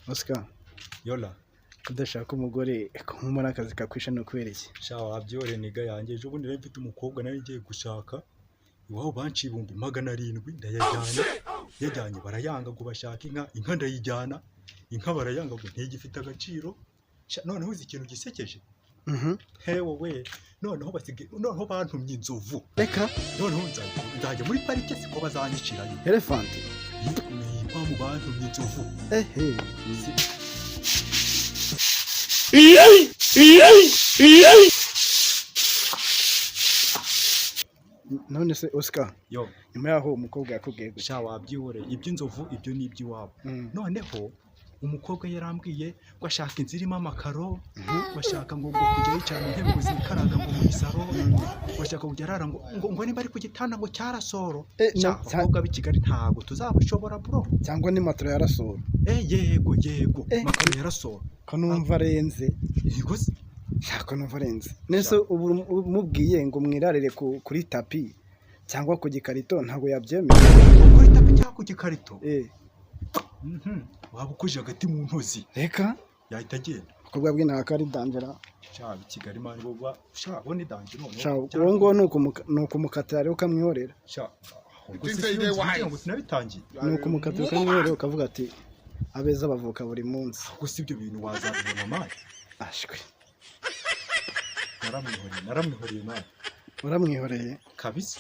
Oscar Yola kudashaka umugore kumumara akazi kakwisha no kwereke shawa wabyore niga yanjye ejo bundi rero mfite umukobwa nari ngiye gushaka iwabo banci 700 yajyanye barayanga ngo bashaka inka ndayijyana inka barayanga ngo ntigifite agaciro noneho uzi ikintu gisekeje hewe we noneho bantumye inzovu reka noneho nzajya muri parike siko bazanyicirayo elephant mu bantumye inzovu none se Oscar yo nyuma yaho umukobwa yakubwiye gusa sha wabyihore iby'inzovu ibyo ni iby'iwabo noneho umukobwa yarambwiye ngo ashaka inzirimo amakaro bashaka ngo kujya yicara mu ntebe zikaraga ngo mu isaro bashaka kujya arara ngo niba ari ku gitanda ngo cyarasoro abakobwa b'i Kigali ntago tuzabashobora bro cyangwa ni matoro yarasoro yego makaro yarasoro ko numva arenze yego shaka numva arenze nese ubu mubwiye ngo mwirarire kuri tapi cyangwa ku gikarito ntago yabyemeye kuri tapi cyangwa ku gikarito waba ukuje hagati mu ntozi reka yahita agenda ukobwa bw'inaka ari dangera cyaba Kigali mani boba shabo ni dangera uwo ngo nuko mukatira rero ukamwihorera ngo sinabitangiye nuko mukatira ukamwihorera ukavuga ati abeza bavuka buri munsi gusa ibyo bintu wazabibona mani ashwe naramwihoreye mani uramwihoreye kabisa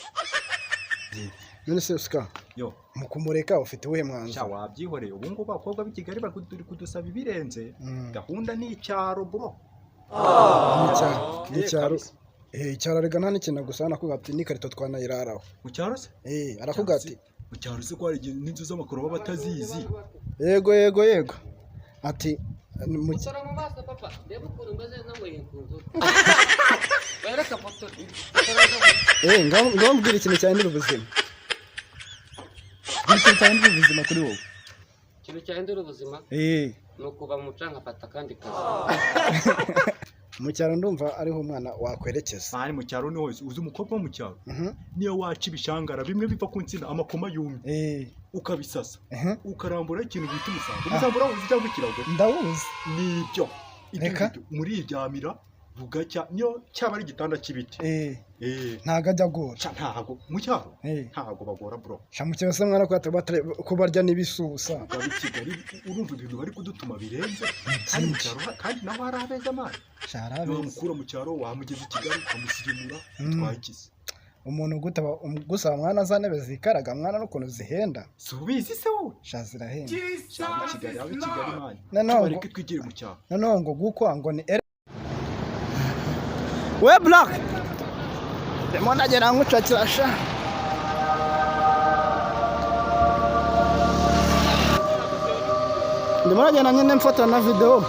none se Oscar yo mukumureka ufite uwe mwanzo sha wabyihoreye ubu ngo bakobwa b'i Kigali bari kudusaba ibirenze gahunda ni icyaro bro icyaro icyaro rega nta n'ikintu gusa nakuga ati ni karito twanayiraraho mu cyaro se arakuga ati mu cyaro se ko hari n'inzu z'amakoro baba batazizi yego ati musora mu maso papa reba ukuntu mbaze nangoye kunzu bareka foto ngambwira ikintu cyahindura ubuzima kuri wowe ikintu cyahindura ubuzima ni ukuva mu mucanga fata kandi kazi mu cyaro ndumva ariho umwana wakwerekeza ari mu cyaro niho uzi umukobwa wo mu cyaro niyo waca ibishangara bimwe biva ku nsina amakoma yumye ukabisasa ukarambura ikintu bita umusambura uzi cyangwa ikirago ndawuzi nibyo muri iryamira bugacya niyo cyaba ari igitanda cy'ibiti ntago ajya gora ntago mu cyaro ntago bagora bro shamukira se mwana ko barya n'ibisusa bari Kigali urumva ibintu bari kudutuma birenze kandi mu cyaro kandi naho hari abeza amana mukura mu cyaro wamugeze i Kigali ukamusirimura twagize umuntu gusaba mwana za ntebe zikaraga mwana n'ukuntu zihenda subizi se wowe shazirahenda Kigali mani bareke twigire mu cyaro noneho ngo gukwa ngo ni we block demo nagera ngucakira sha ndimo nagenda nyine mfata na video